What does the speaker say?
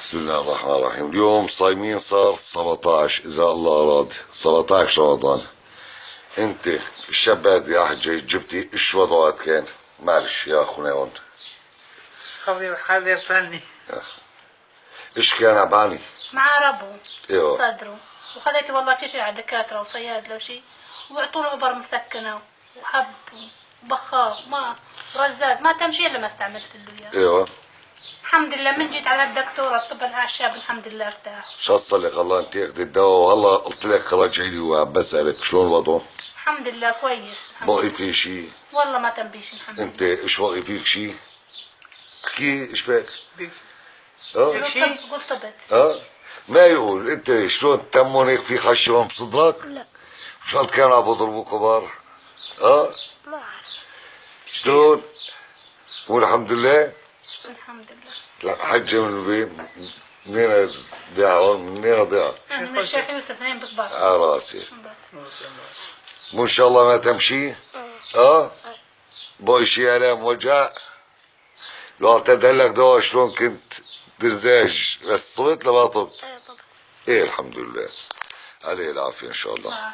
بسم الله الرحمن الرحيم. اليوم صايمين صار 17 إذا الله أراد 17 رمضان. أنت الشاب يا حجي جبتي إيش وضعك كان؟ معلش يا أخونا هون. حبيب فني. إيش كان عباني؟ مع ربو. ايوه. صدره. وخليته والله شفي على الدكاترة وصيادلة وشي، ويعطونه إبر مسكنة وحب وبخار ما رزاز، ما تمشي إلا ما استعملت له إياه. ايوه. الحمد لله من جيت على الدكتورة طب الأعشاب الحمد لله ارتاح. شصل لك الله انت اخذ الدواء والله قلت لك رجعي لي وعم بسألك شلون وضعه؟ الحمد لله كويس. بقي في شيء؟ والله ما تنبيش الحمد لله. انت ايش بقي فيك شيء؟ احكي ايش بك؟ قلت ما يقول انت شلون تمون هيك في خشم بصدرك؟ لا. شو قد كانوا عم بيضربوك كبار؟ ما أعرف. شلون؟ والحمد لله؟ الحمد لله. لا حجة من وين؟ منين ضيع هون؟ منين ضيع؟ من الشيخ يوسف اثنين بكبار. على راسي. بس. مو ان شاء الله ما تمشي؟ بقي شي الام وجع؟ لو اعتدى لك دواء شلون كنت ترزاج بس طبت ولا ما طبت؟ ايه طبعا. ايه الحمد لله. عليه العافية ان شاء الله.